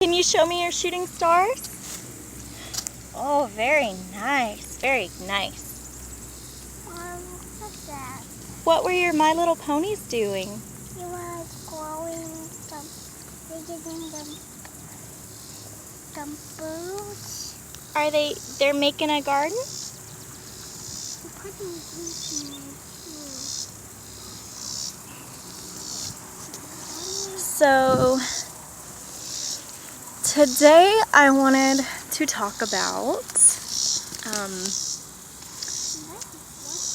Can you show me your shooting stars? Oh, very nice. Very nice. What's that? What were your My Little Ponies doing? He was growing some, visiting some birds. They're making a garden? Putting these in my So, today I wanted to talk about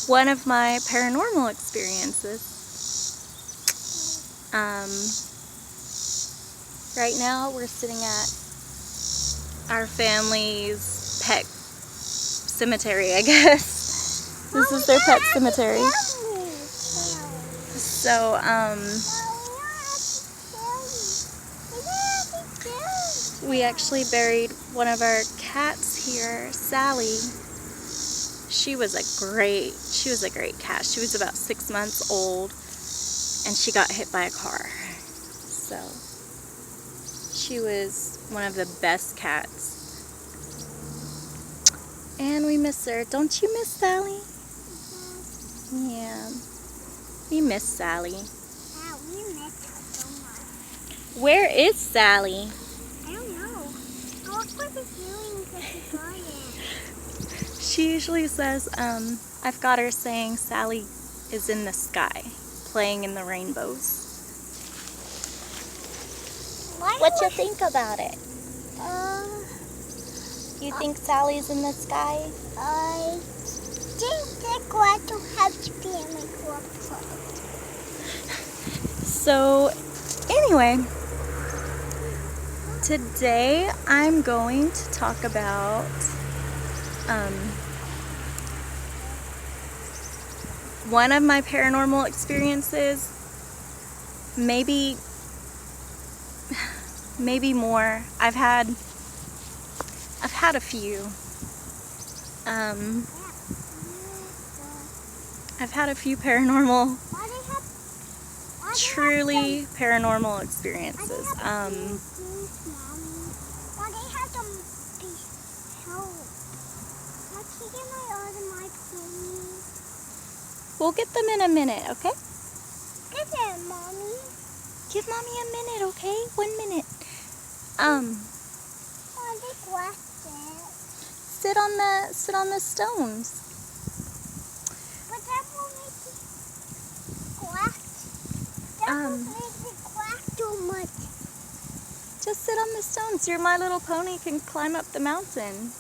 one of my paranormal experiences. Right now we're sitting at our family's pet cemetery, I guess. This is their pet cemetery. So, we actually buried one of our cats here, Sally. She was a great cat. She was about 6 months old and she got hit by a car. So she was one of the best cats. And we miss her. Don't you miss Sally? Yeah. We miss Sally. Yeah, we miss her so much. Where is Sally? I don't know. I look for the feelings that she got in. She usually says, I've got her saying Sally is in the sky, playing in the rainbows. What you think about it? You think Sally's in the sky? I think they're glad to have family club. So, anyway, today I'm going to talk about one of my paranormal experiences, maybe more. I've had a few. I've had a few truly paranormal experiences. We'll get them in a minute, okay? Give it, Mommy. Give Mommy a minute, okay? 1 minute. Sit on the stones. But that will make it quack. That will make it quack too much. Just sit on the stones. Your My Little Pony can climb up the mountain.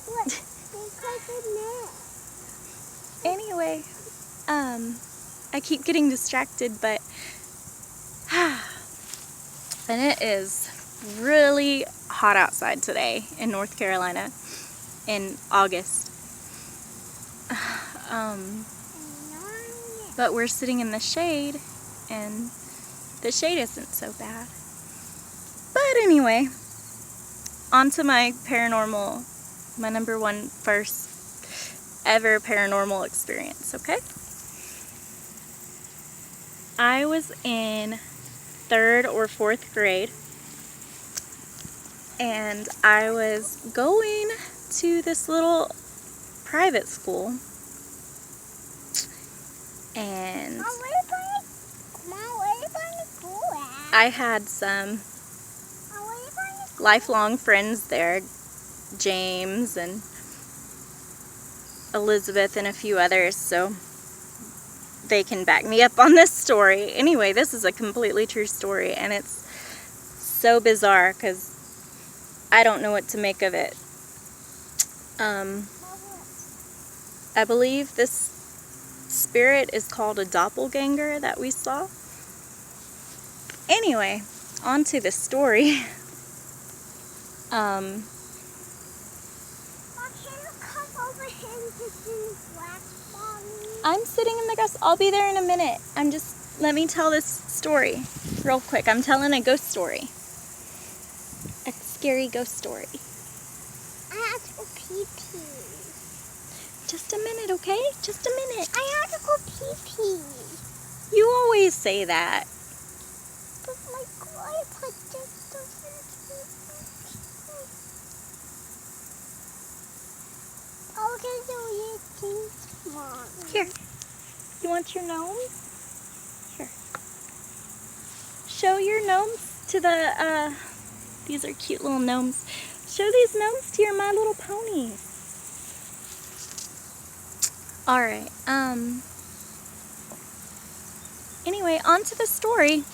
What? Because of that. Anyway, I keep getting distracted, but and it is really hot outside today in North Carolina in August. But we're sitting in the shade, and the shade isn't so bad. But anyway, on to my paranormal, my number one first ever paranormal experience, okay? I was in 3rd or 4th grade, and I was going to this little private school, and I had some lifelong friends there, James and Elizabeth and a few others, so they can back me up on this story. Anyway, this is a completely true story, and it's so bizarre because I don't know what to make of it. I believe this spirit is called a doppelganger that we saw. Anyway, on to the story. I'm sitting in the grass. I'll be there in a minute. Let me tell this story real quick. I'm telling a ghost story. A scary ghost story. I have to go pee-pee. Just a minute, okay? Just a minute. I have to go pee-pee. You always say that. But my grandpa just want your gnomes? Sure. Show your gnomes to the, these are cute little gnomes. Show these gnomes to your My Little Ponies. Alright, anyway, on to the story.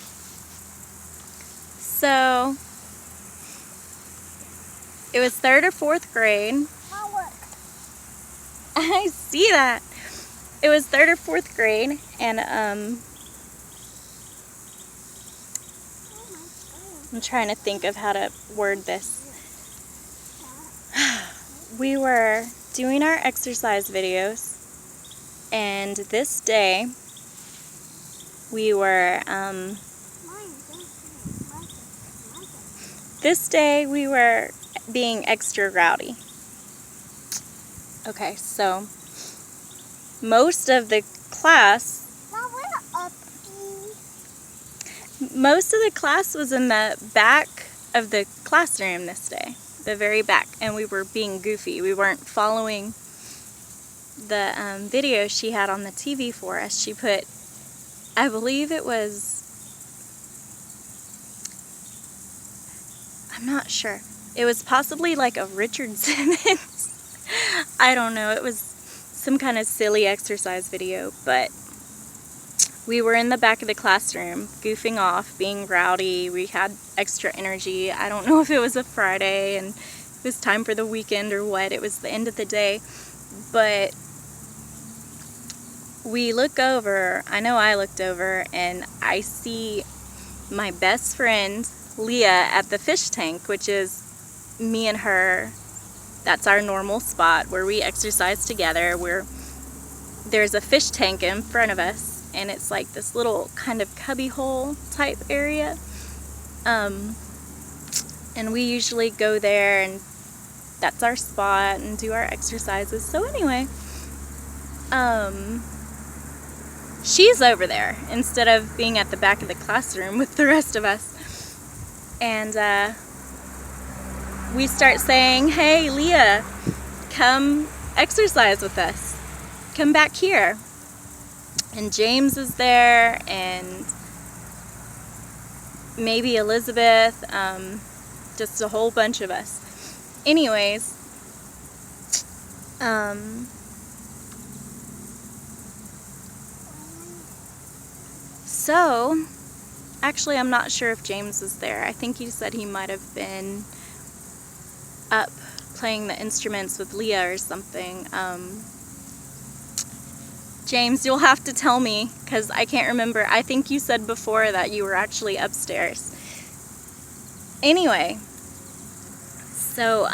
So, it was 3rd or 4th grade. I see that. It was 3rd or 4th grade, and I'm trying to think of how to word this. We were doing our exercise videos, and this day we were being extra rowdy. Okay, so most of the class was in the back of the classroom this day, the very back, and we were being goofy. We weren't following the video she had on the TV for us. She put, I believe it was, I'm not sure. It was possibly like a Richard Simmons. I don't know. It was some kind of silly exercise video, but we were in the back of the classroom, goofing off, being rowdy. We had extra energy. I don't know if it was a Friday and it was time for the weekend or what. It was the end of the day. But we look over, I know I looked over, and I see my best friend, Leah, at the fish tank, which is me and her. That's our normal spot where we exercise together. There's a fish tank in front of us, and it's like this little kind of cubby hole type area. And we usually go there, and that's our spot, and do our exercises. So anyway, she's over there instead of being at the back of the classroom with the rest of us. And we start saying, "Hey, Leah, come exercise with us. Come back here." And James is there, and maybe Elizabeth, just a whole bunch of us. Anyways, so, actually I'm not sure if James was there. I think he said he might have been up playing the instruments with Leah or something. James, you'll have to tell me, because I can't remember. I think you said before that you were actually upstairs. Anyway, so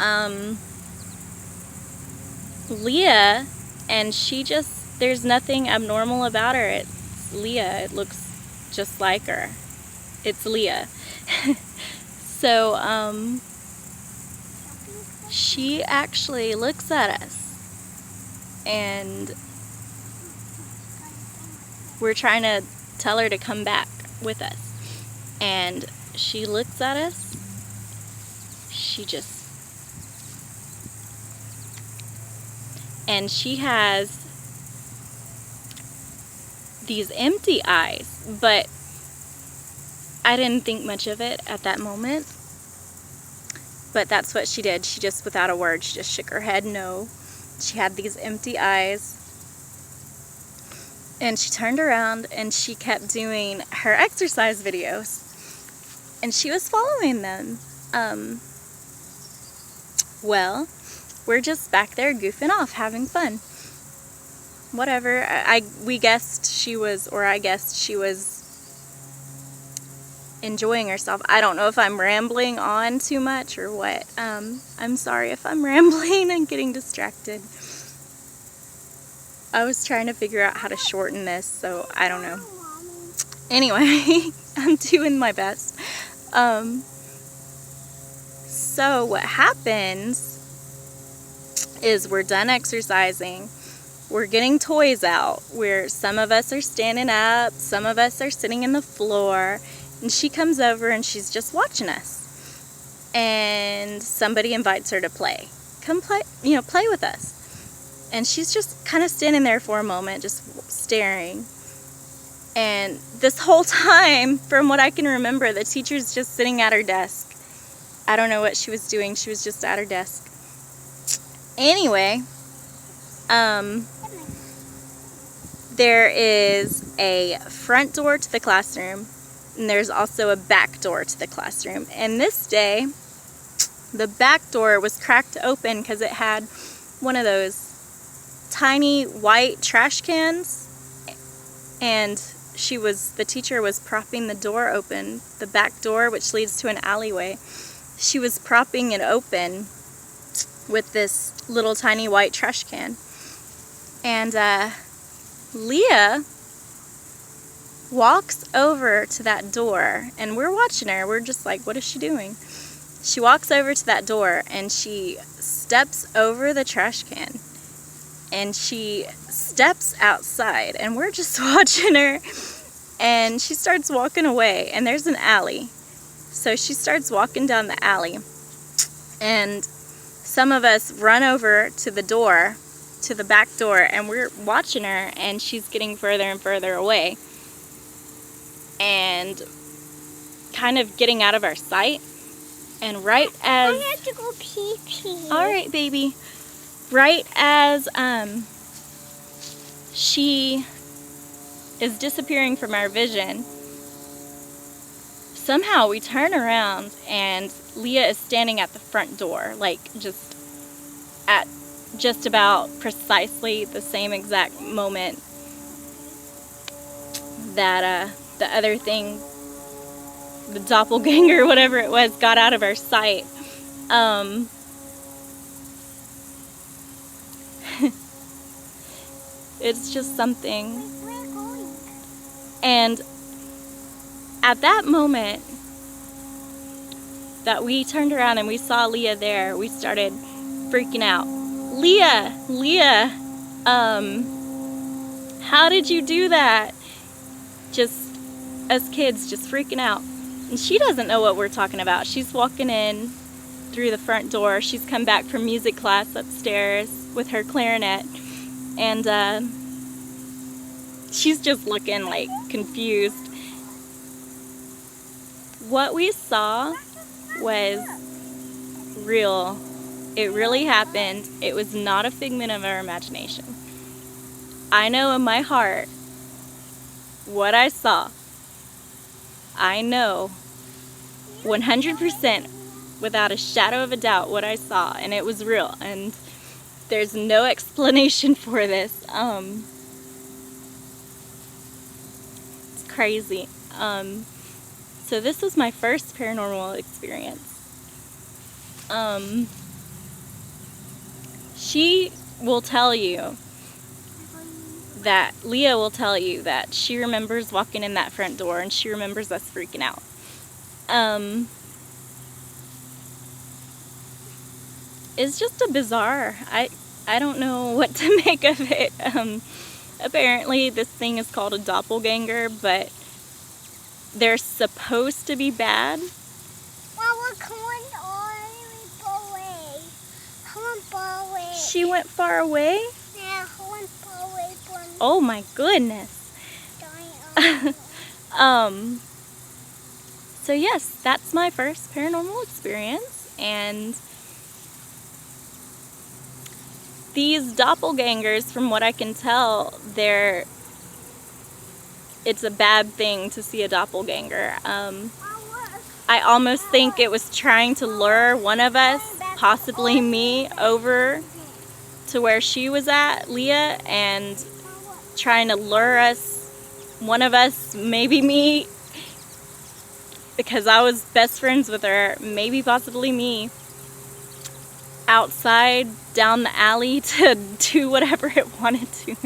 Leah, and she just, there's nothing abnormal about her. It's Leah. It looks just like her. It's Leah. So she actually looks at us, and we're trying to tell her to come back with us, and she looks at us. And she has these empty eyes, but I didn't think much of it at that moment. But that's what she did. She just, without a word, she just shook her head no. She had these empty eyes. And she turned around and she kept doing her exercise videos. And she was following them. Well, we're just back there goofing off, having fun. Whatever. We guessed she was, or I guessed she was enjoying herself. I don't know if I'm rambling on too much or what. I'm sorry if I'm rambling and getting distracted. I was trying to figure out how to shorten this, so I don't know. Anyway, I'm doing my best. So what happens is we're done exercising. We're getting toys out, where some of us are standing up, some of us are sitting in the floor, and she comes over and she's just watching us. And somebody invites her to play. Come play, play with us. And she's just kind of standing there for a moment, just staring. And this whole time, from what I can remember, the teacher's just sitting at her desk. I don't know what she was doing. She was just at her desk. Anyway, there is a front door to the classroom, and there's also a back door to the classroom. And this day, the back door was cracked open because it had one of those tiny white trash cans, and the teacher was propping the door open, the back door, which leads to an alleyway. She was propping it open with this little tiny white trash can. And Leah walks over to that door, and we're watching her. We're just like, what is she doing? She walks over to that door, and she steps over the trash can, and she steps outside, and we're just watching her. And she starts walking away, and there's an alley. So she starts walking down the alley, and some of us run over to the door, to the back door, and we're watching her, and she's getting further and further away and kind of getting out of our sight. And right as... I have to go pee-pee. All right, baby. Right as she is disappearing from our vision, somehow we turn around and Leah is standing at the front door, like just at just about precisely the same exact moment that the other thing, the doppelganger, whatever it was, got out of our sight. It's just something. Where are we going? And at that moment that we turned around and we saw Leah there, we started freaking out. Leah, how did you do that? Just as kids, just freaking out. And she doesn't know what we're talking about. She's walking in through the front door. She's come back from music class upstairs with her clarinet. And she's just looking like confused. What we saw was real. It really happened. It was not a figment of our imagination. I know in my heart what I saw. I know 100% without a shadow of a doubt what I saw, and it was real, and there's no explanation for this. It's crazy. So this was my first paranormal experience. She will tell you that, Leah will tell you that she remembers walking in that front door and she remembers us freaking out. It's just a bizarre, I don't know what to make of it. Apparently this thing is called a doppelganger, but they're supposed to be bad. Well, we're going far away. Come on, far away. She went far away? Yeah, I went far away from... Oh my goodness. So yes, that's my first paranormal experience, and these doppelgangers, from what I can tell, it's a bad thing to see a doppelganger. I almost think it was trying to lure one of us, possibly me, over to where she was at, Leah, and trying to lure us, one of us, maybe me, because I was best friends with her, maybe possibly me, outside down the alley to do whatever it wanted to me.